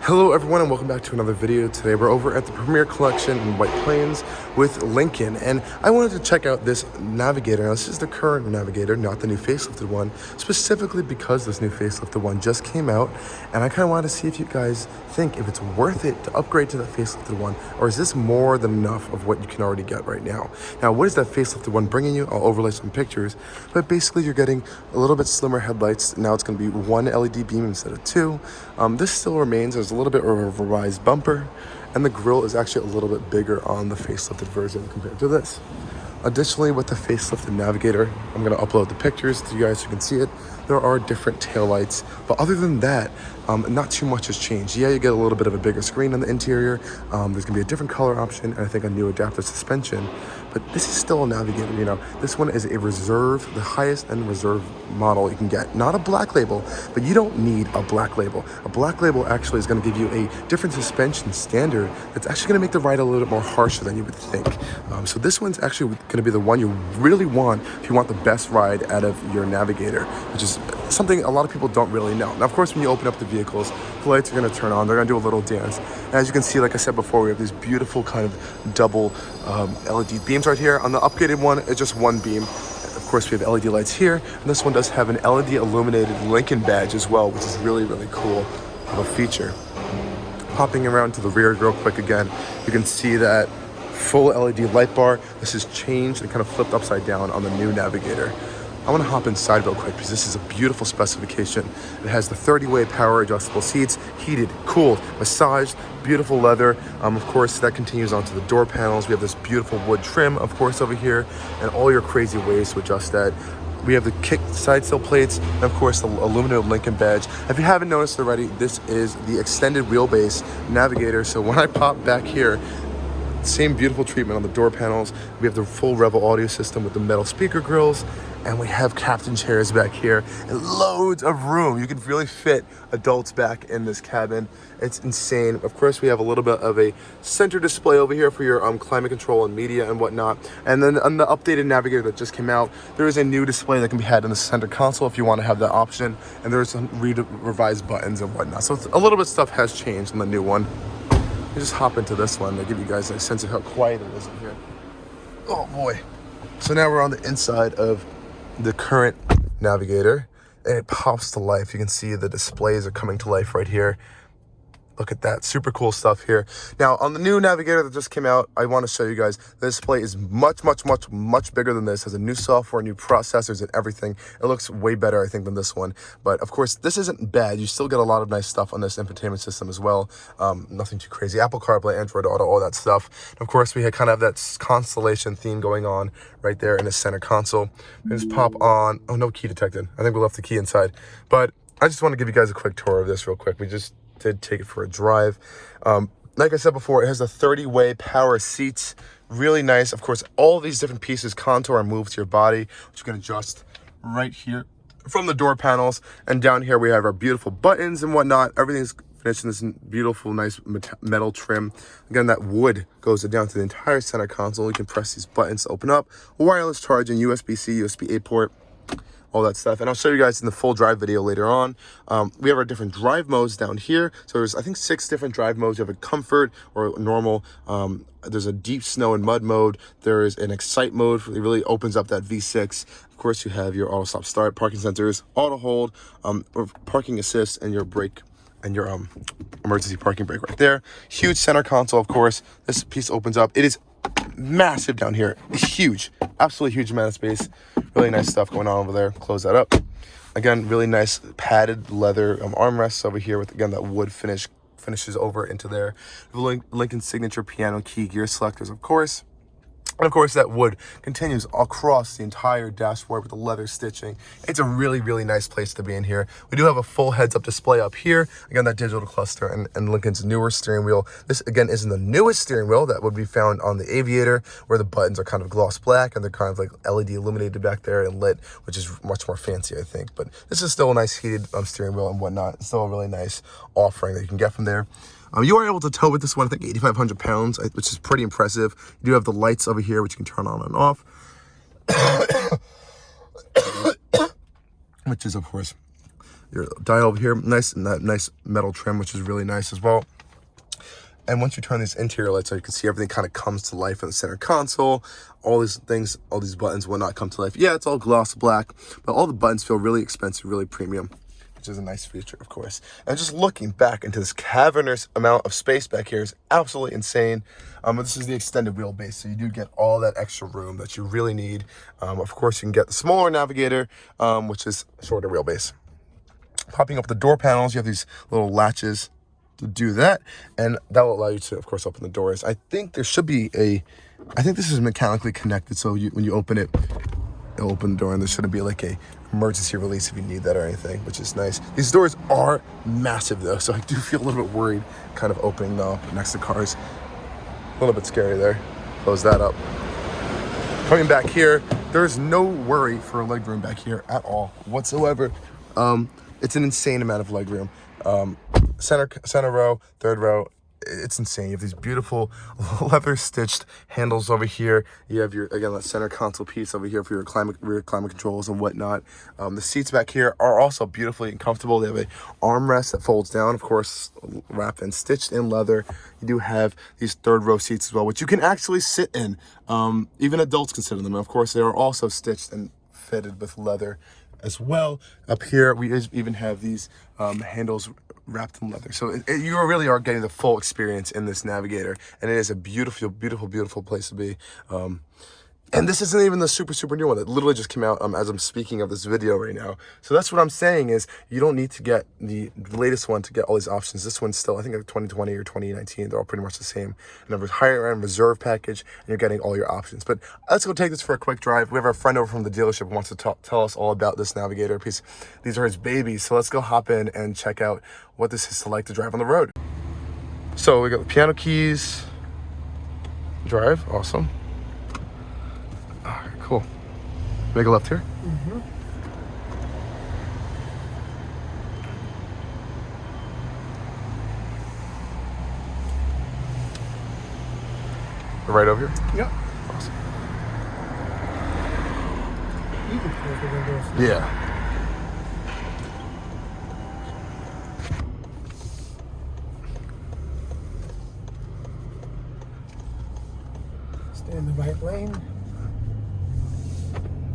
Hello everyone and welcome back to another video. Today we're over at the Premier Collection in White Plains with Lincoln, and I wanted to check out this Navigator. Now this is the current Navigator, not the new facelifted one, specifically because this new facelifted one just came out, and I kind of wanted to see if you guys think if it's worth it to upgrade to the facelifted one, or is this more than enough of what you can already get right now. Now what is that facelifted one bringing you? I'll overlay some pictures, but basically you're getting a little bit slimmer headlights. Now it's going to be one LED beam instead of two. This still remains. There's a little bit of a revised bumper, and the grille is actually a little bit bigger on the facelifted version compared to this. Additionally, with the facelifted Navigator, I'm going to upload the pictures to you guys so you can see it. There are different taillights, but other than that, not too much has changed. Yeah, you get a little bit of a bigger screen on the interior. There's going to be a different color option, and I think a new adaptive suspension. But this is still a Navigator, you know. This one is a Reserve, the highest end Reserve model you can get. Not a black label, but you don't need a black label. A black label actually is going to give you a different suspension standard that's actually going to make the ride a little bit more harsher than you would think. So this one's actually going to be the one you really want if you want the best ride out of your Navigator, which is something a lot of people don't really know. Now, of course, when you open up the vehicles, the lights are going to turn on. They're going to do a little dance. And as you can see, like I said before, we have these beautiful kind of double LED beams right here. On the upgraded one, it's just one beam. Of course, we have LED lights here, and this one does have an LED illuminated Lincoln badge as well, which is really, really cool of a feature. Popping around to the rear real quick again, you can see that full LED light bar. This is changed and kind of flipped upside down on the new Navigator. I want to hop inside real quick because this is a beautiful specification. It has the 30-way power adjustable seats, heated, cooled, massaged, beautiful leather. Of course, that continues onto the door panels. We have this beautiful wood trim, of course, over here, and all your crazy ways to adjust that. We have the kick side sill plates, and of course the aluminum Lincoln badge. If you haven't noticed already, this is the extended wheelbase Navigator. So when I pop back here, same beautiful treatment on the door panels. We have the full Revel audio system with the metal speaker grills, and we have captain chairs back here and loads of room. You can really fit adults back in this cabin. It's insane. Of course, we have a little bit of a center display over here for your climate control and media and whatnot. And then on the updated Navigator that just came out, there is a new display that can be had in the center console if you want to have that option. And there's some revised buttons and whatnot. So a little bit of stuff has changed in the new one. Let me just hop into this one to give you guys a sense of how quiet it is in here. Oh boy. So now we're on the inside of the current Navigator, and it pops to life. You can see the displays are coming to life right here. Look at that, super cool stuff here. Now on the new Navigator that just came out, I want to show you guys the display is much bigger than this. It has a new software, new processors and everything. It looks way better, I think, than this one. But of course, this isn't bad. You still get a lot of nice stuff on this infotainment system as well. Nothing too crazy. Apple CarPlay, Android Auto, all that stuff. And of course, we had kind of that Constellation theme going on right there in the center console. Just pop on. Oh, no key detected. I think we left the key inside. But I just want to give you guys a quick tour of this real quick. We just did take it for a drive. Like I said before, it has the 30-way power seats. Really nice. Of course, all these different pieces contour and move to your body, which you can adjust right here from the door panels. And down here, we have our beautiful buttons and whatnot. Everything's finished in this beautiful, nice metal trim. Again, that wood goes down to the entire center console. You can press these buttons to open up. Wireless charging, USB-C, USB-A port, all that stuff. And I'll show you guys in the full drive video later on. We have our different drive modes down here. So there's, I think, 6 different drive modes. You have a comfort or normal. There's a deep snow and mud mode. There is an excite mode. It really opens up that V6. Of course, you have your auto stop start, parking sensors, auto hold, parking assist, and your brake and your emergency parking brake right there. Huge center console, of course. This piece opens up. It is massive down here. It's huge, absolutely huge amount of space. Really nice stuff going on over there. Close that up. Again, really nice padded leather armrests over here with, again, that wood finishes over into there. Lincoln signature piano key gear selectors, of course. And of course, that wood continues across the entire dashboard with the leather stitching. It's a really, really nice place to be in here. We do have a full heads-up display up here. Again, that digital cluster and Lincoln's newer steering wheel. This, again, isn't the newest steering wheel that would be found on the Aviator, where the buttons are kind of gloss black and they're kind of like LED illuminated back there and lit, which is much more fancy, I think. But this is still a nice heated steering wheel and whatnot. It's still a really nice offering that you can get from there. You are able to tow with this one, I think, 8,500 pounds, which is pretty impressive. You do have the lights over here, which you can turn on and off. Which is, of course, your dial over here. Nice metal trim, which is really nice as well. And once you turn these interior lights on, you can see everything kind of comes to life in the center console. All these things, all these buttons will not come to life. Yeah, it's all gloss black, but all the buttons feel really expensive, really premium, which is a nice feature, of course. And just looking back into this cavernous amount of space back here is absolutely insane. This is the extended wheelbase, so you do get all that extra room that you really need. Of course, you can get the smaller Navigator, which is shorter wheelbase. Popping up the door panels, you have these little latches to do that, and that will allow you to, of course, open the doors. I think there should be I think this is mechanically connected, so when you open it, it'll open the door, and there shouldn't be like a emergency release if you need that or anything, which is nice. These doors are massive though, so I do feel a little bit worried kind of opening them up next to cars. A little bit scary there. Close that up. Coming back here, there's no worry for legroom back here at all whatsoever. It's an insane amount of legroom. Center row, third row, it's insane. You have these beautiful leather stitched handles over here. You have again, that center console piece over here for your rear climate controls and whatnot. The seats back here are also beautifully and comfortable. They have a armrest that folds down, of course, wrapped and stitched in leather. You do have these third row seats as well, which you can actually sit in. Even adults can sit in them. And of course, they are also stitched and fitted with leather as well. Up here, we even have these handles wrapped in leather. So you really are getting the full experience in this Navigator, and it is a beautiful, beautiful, beautiful place to be. And this isn't even the super new one. It literally just came out as I'm speaking of this video right now. So that's what I'm saying is you don't need to get the latest one to get all these options. This one's still, I think, like 2020 or 2019. They're all pretty much the same. And a higher end reserve package, and you're getting all your options. But let's go take this for a quick drive. We have our friend over from the dealership who wants to tell us all about this Navigator piece. These are his babies. So let's go hop in and check out what this is like to drive on the road. So we got the piano keys. Drive, awesome. Cool. Make a left here. Mm-hmm. Right over here? Yep. Awesome. You can close the windows. Yeah. Stay in the right lane.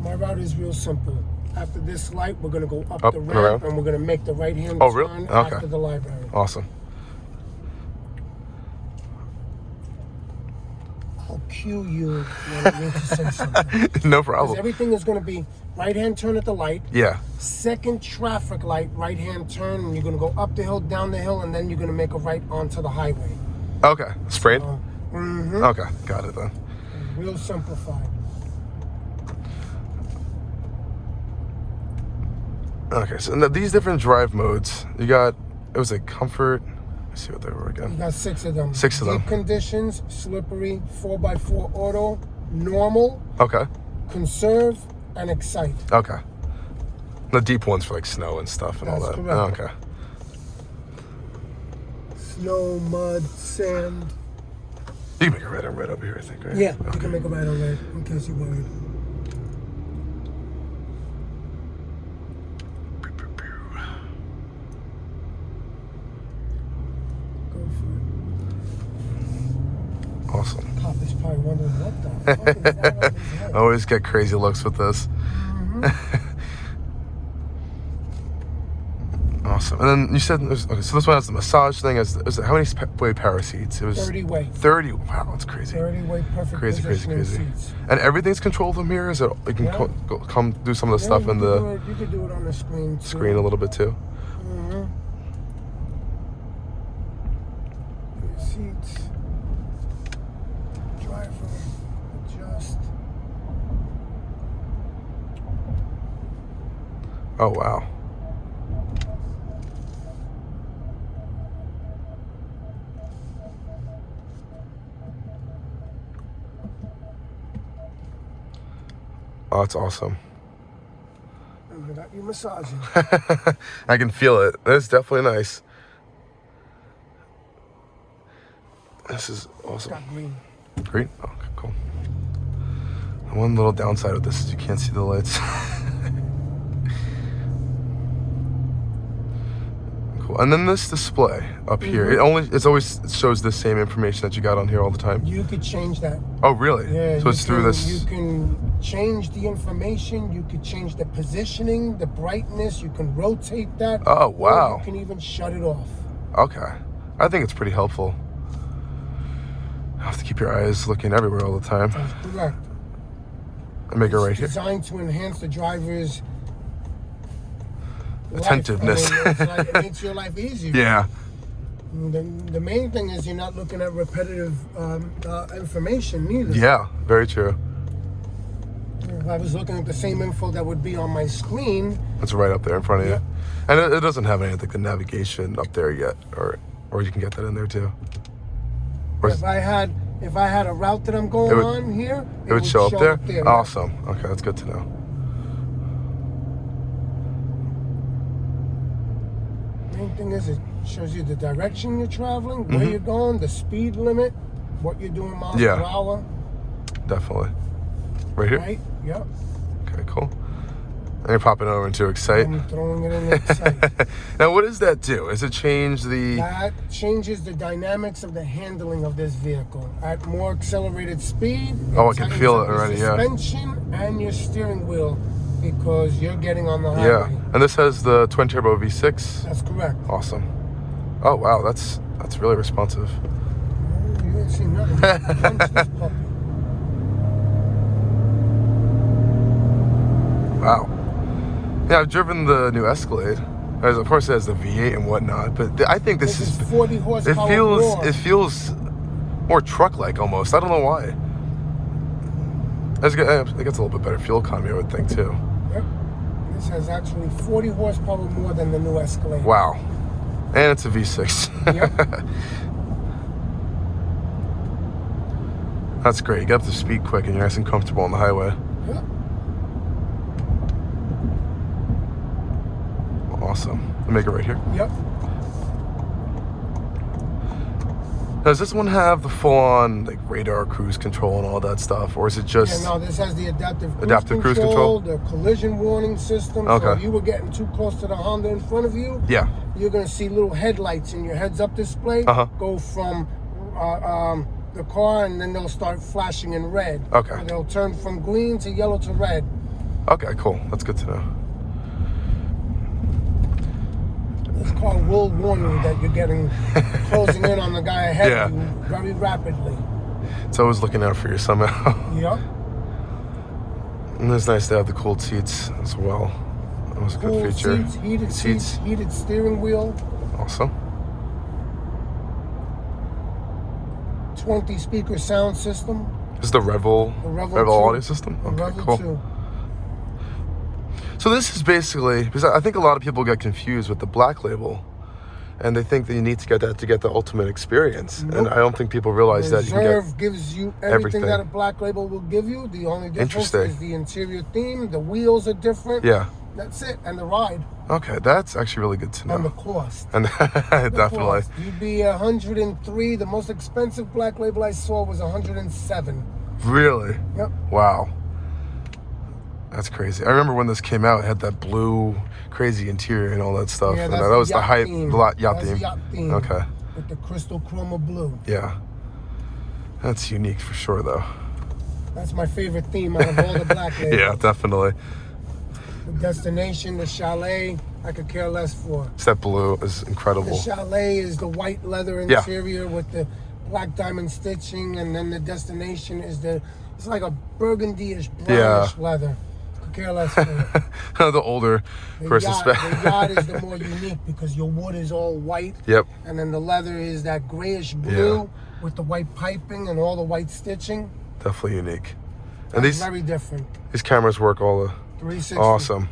My route is real simple. After this light, we're going to go up the ramp, and we're going to make the right-hand turn after the library. Awesome. I'll cue you when I need to say something. No problem. Everything is going to be right-hand turn at the light. Yeah. Second traffic light, right-hand turn, and you're going to go up the hill, down the hill, and then you're going to make a right onto the highway. Okay. Sprayed? Mm-hmm. Okay. Got it then. Real simplified. Okay, so these different drive modes, you got, it was a comfort, let's see what they were again. You got 6 of them. 6 of them. Deep conditions, slippery, 4x4 auto, normal, okay, conserve, and excite. Okay. The deep ones for like snow and stuff and all that. Correct. Okay. Snow, mud, sand. You can make a red on red over here, I think, right? Yeah, okay. you can make a right on red in case you're worried. Awesome. Cop is probably wondering what the fuck is that on his head? I always get crazy looks with this. Mm-hmm. Awesome. And then you said, okay, so this one has the massage thing. How many way power seats? It was 30 way. 30. Wow, that's crazy. 30 way, perfect Crazy. seats. And everything's controlled from here? Is it, you can come do some of the stuff in the... You could do it on the screen too. Screen a little bit too? Mm-hmm. Seats. Driver. Adjust. Oh, wow. Oh, that's awesome. And I got you massaging. I can feel it. It's definitely nice. This is awesome. Got green. Green? Oh, okay, cool. The one little downside of this is you can't see the lights. cool. And then this display up here, it always shows the same information that you got on here all the time. You could change that. Oh, really? Yeah. So it's through this. You can change the information. You could change the positioning, the brightness. You can rotate that. Oh, wow. Or you can even shut it off. Okay. I think it's pretty helpful. You have to keep your eyes looking everywhere all the time. That's correct. And make it right here. It's designed to enhance the driver's attentiveness. Life. I mean, it makes your life easier. Yeah. The main thing is you're not looking at repetitive information neither. Yeah, very true. If I was looking at the same info that would be on my screen, it's right up there in front of you. And it doesn't have any like the navigation up there yet, or you can get that in there too. If I had a route that I'm going on here, it would show up there. Yeah. Awesome. Okay, that's good to know. Main thing is it shows you the direction you're traveling, where you're going, the speed limit, what you're doing miles per hour. Definitely. Right here? Right, yep. Okay, cool. And you're popping over into Excite. I'm throwing it in Excite. Now, what does that do? Does it change the... That changes the dynamics of the handling of this vehicle. At more accelerated speed, I can feel it already, suspension and your steering wheel, because you're getting on the highway. Yeah, and this has the TwinTurbo V6. That's correct. Awesome. Oh, wow, that's really responsive. You ain't seen nothing. Punch this puppy. Wow. Yeah, I've driven the new Escalade. Of course, it has the V8 and whatnot, but I think this is 40 horsepower. It feels more truck-like almost. I don't know why. It gets a little bit better fuel economy, I would think, too. Yep. This has actually 40 horsepower more than the new Escalade. Wow. And it's a V6. Yep. That's great. You get up to speed quick and you're nice and comfortable on the highway. Yep. Awesome. I'll make it right here. Yep. Does this one have the full-on like radar, cruise control, and all that stuff, or is it just? Yeah, no. This has the adaptive cruise control, the collision warning system. Okay. So if you were getting too close to the Honda in front of you, you're gonna see little headlights in your heads-up display go from the car, and then they'll start flashing in red. Okay. So they'll turn from green to yellow to red. Okay, cool. That's good to know. This car will warn you that you're getting closing in on the guy ahead of you very rapidly. It's always looking out for you somehow. Yep. And it's nice to have the cooled seats as well. That was a good feature. Heated seats, heated steering wheel. Awesome. 20-speaker sound system. This is the Revel audio system? Okay, Revel cool. 2. So this is basically, because I think a lot of people get confused with the Black Label, and they think that you need to get that to get the ultimate experience. Nope. And I don't think people realize that you can get Reserve gives you everything that a Black Label will give you. The only difference is the interior theme. The wheels are different. Yeah. That's it. And the ride. Okay, that's actually really good to know. And the cost. And definitely. Cost. You'd be 103. The most expensive Black Label I saw was 107. Really? Yep. Wow. That's crazy. I remember when this came out, it had that blue, crazy interior and all that stuff. Yeah, and that was the hype. Yacht theme. Okay. With the crystal chroma blue. Yeah. That's unique for sure, though. That's my favorite theme out of all the Black Labels. Yeah, definitely. The Destination, the Chalet, I could care less for. That blue is incredible. The Chalet is the white leather interior with the black diamond stitching, and then the Destination is it's like a burgundy-ish, brownish leather. Could care less for. The older versus the yacht is the more unique because your wood is all white. Yep. And then the leather is that grayish blue with the white piping and all the white stitching. Definitely unique. And these very different. These cameras work all the 360. Awesome.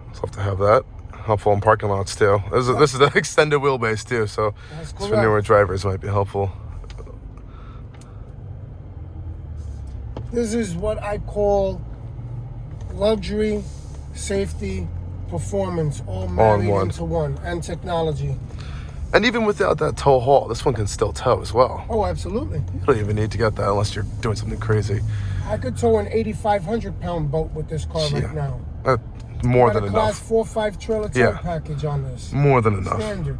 I'll have to have that. Helpful in parking lots too. This is the extended wheelbase too, so for newer drivers might be helpful. This is what I call luxury, safety, performance, all married into one, and technology. And even without that tow haul, this one can still tow as well. Oh, absolutely. You don't even need to get that unless you're doing something crazy. I could tow an 8,500-pound boat with this car right now. More than Got a class enough. 4.5 trailer tow package on this. More than enough. Standard.